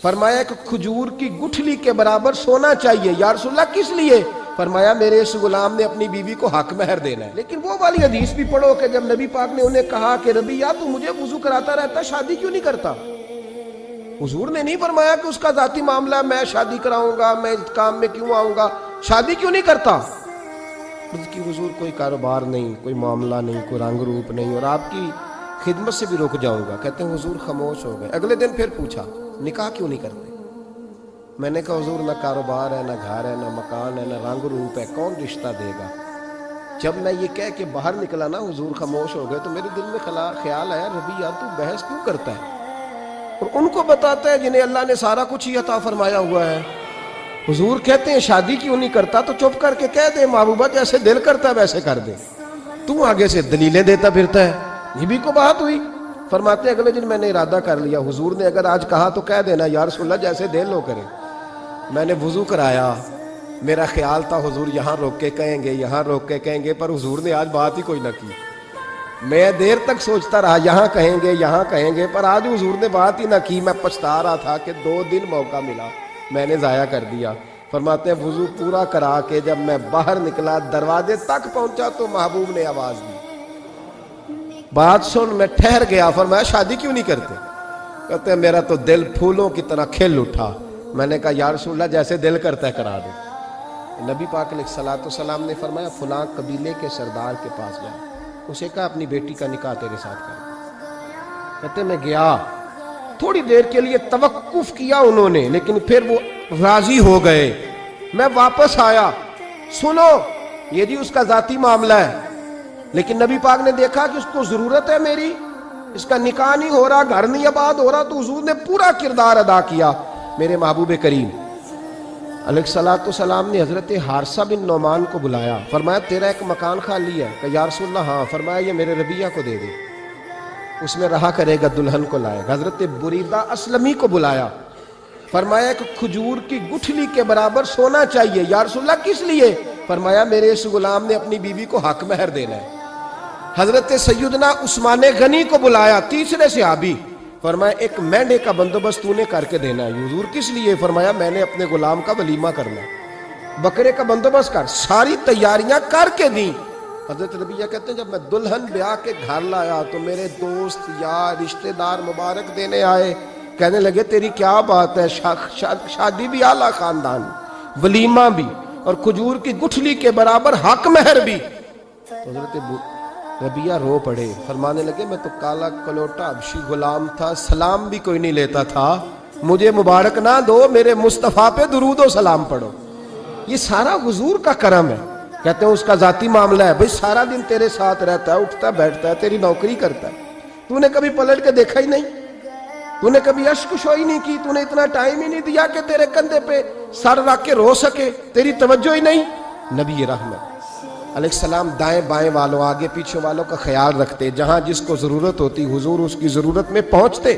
فرمایا کہ کھجور کی گٹھلی کے برابر سونا چاہیے. یا رسول اللہ کس لیے؟ فرمایا میرے اس غلام نے اپنی بیوی کو حق مہر دینا ہے. لیکن وہ والی حدیث بھی پڑھو کہ جب نبی پاک نے انہیں کہا کہ ربیہ تو مجھے وضو کراتا رہتا، شادی کیوں نہیں کرتا؟ حضور نے نہیں فرمایا کہ اس کا ذاتی معاملہ، میں شادی کراؤں گا، میں اس کام میں کیوں آؤں گا، شادی کیوں نہیں کرتا؟ اس کی حضور کوئی کاروبار نہیں، کوئی معاملہ نہیں، کوئی رنگ روپ نہیں، اور آپ کی خدمت سے بھی رک جاؤں گا. کہتے ہیں حضور خاموش ہو گئے. اگلے دن پھر پوچھا نکاح کیوں نہیں کرتے؟ میں نے کہا حضور نہ کاروبار ہے، نہ گھر ہے، نہ مکان ہے، نہ رنگ روپ ہے، کون رشتہ دے گا؟ جب میں یہ کہہ کے باہر نکلا نا حضور خاموش ہو گئے، تو میرے دل میں خیال آیا ربیہ تو بحث کیوں کرتا ہے اور ان کو بتاتا ہے جنہیں اللہ نے سارا کچھ ہی عطا فرمایا ہوا ہے. حضور کہتے ہیں شادی کیوں نہیں کرتا؟ تو چپ کر کے کہہ دے محبوبہ جیسے دل کرتا ہے ویسے کر دے، تو آگے سے دلیلیں دیتا پھرتا ہے. یہ بھی کو بات ہوئی. فرماتے ہیں اگلے دن میں نے ارادہ کر لیا، حضور نے اگر آج کہا تو کہہ دینا یا رسول اللہ جیسے دل ہو کرے. میں نے وضو کرایا، میرا خیال تھا حضور یہاں روک کے کہیں گے، یہاں روک کے کہیں گے، پر حضور نے آج بات ہی کوئی نہ کی. میں دیر تک سوچتا رہا یہاں کہیں گے، یہاں کہیں گے، پر آج حضور نے بات ہی نہ کی. میں پچھتا رہا تھا کہ 2 دن موقع ملا میں نے ضائع کر دیا. فرماتے ہیں وضو پورا کرا کے جب میں باہر نکلا، دروازے تک پہنچا تو محبوب نے آواز دی. بات سن میں ٹھہر گیا. فرمایا شادی کیوں نہیں کرتے؟ کہتے ہیں میرا تو دل پھولوں کی طرح کھل اٹھا. میں نے کہا یا رسول اللہ جیسے دل کرتا ہے کرا دو. نبی پاک علیہ الصلوۃ والسلام نے فرمایا فلاں قبیلے کے سردار کے پاس جا، اسے کہا اپنی بیٹی کا نکاح تیرے ساتھ کر. کہتے میں گیا، تھوڑی دیر کے لیے توقف کیا انہوں نے، لیکن پھر وہ راضی ہو گئے. میں واپس آیا، سنو یہ جی اس کا ذاتی معاملہ ہے، لیکن نبی پاک نے دیکھا کہ اس کو ضرورت ہے میری، اس کا نکاح نہیں ہو رہا، گھر نہیں آباد ہو رہا، تو حضور نے پورا کردار ادا کیا. میرے محبوب کریم علیہ الصلوۃ والسلام نے حضرت حارثہ بن نعمان کو بلایا. فرمایا تیرا ایک مکان خالی ہے؟ کہ یا رسول اللہ ہاں. فرمایا یہ میرے ربیہ کو دے دے، اس میں رہا کرے گا، دلہن کو لائے گا. حضرت بریدہ اسلمی کو بلایا. فرمایا کہ کھجور کی گٹھلی کے برابر سونا چاہیے. یا رسول اللہ کس لیے؟ فرمایا میرے اس غلام نے اپنی بیوی کو حق مہر دینا ہے. حضرت سیدنا عثمان غنی کو بلایا، تیسرے صحابی. فرمایا ایک مینڈے کا بندوبست تو نے کر کے دینا ہے. حضور کس لیے؟ فرمایا میں نے اپنے غلام کا ولیمہ کرنا ہے، بکرے کا بندوبست کر. ساری تیاریاں کر کے دیں. حضرت ربیہ کہتے ہیں جب میں دلہن بیاہ کے گھر لایا تو میرے دوست یار رشتہ دار مبارک دینے آئے، کہنے لگے تیری کیا بات ہے، شادی بھی اعلیٰ خاندان، ولیمہ بھی، اور کھجور کی گٹھلی کے برابر حق مہر بھی. حضرت ربیہ رو پڑے، فرمانے لگے میں تو کالا کلوٹا حبشی غلام تھا، سلام بھی کوئی نہیں لیتا تھا، مجھے مبارک نہ دو، میرے مصطفیٰ پہ درود و سلام پڑھو. یہ سارا حضور کا کرم ہے. کہتے ہیں اس کا ذاتی معاملہ ہے، بھئی سارا دن تیرے ساتھ رہتا ہے، اٹھتا بیٹھتا ہے، تیری نوکری کرتا ہے، تو نے کبھی پلٹ کے دیکھا ہی نہیں، تو نے کبھی اشک شوئی نہیں کی، تو نے اتنا ٹائم ہی نہیں دیا کہ تیرے کندھے پہ سر رکھ کے رو سکے، تیری توجہ ہی نہیں. نبی رحمت علیہ السلام دائیں بائیں والوں، آگے پیچھے والوں کا خیال رکھتے، جہاں جس کو ضرورت ہوتی حضور اس کی ضرورت میں پہنچتے.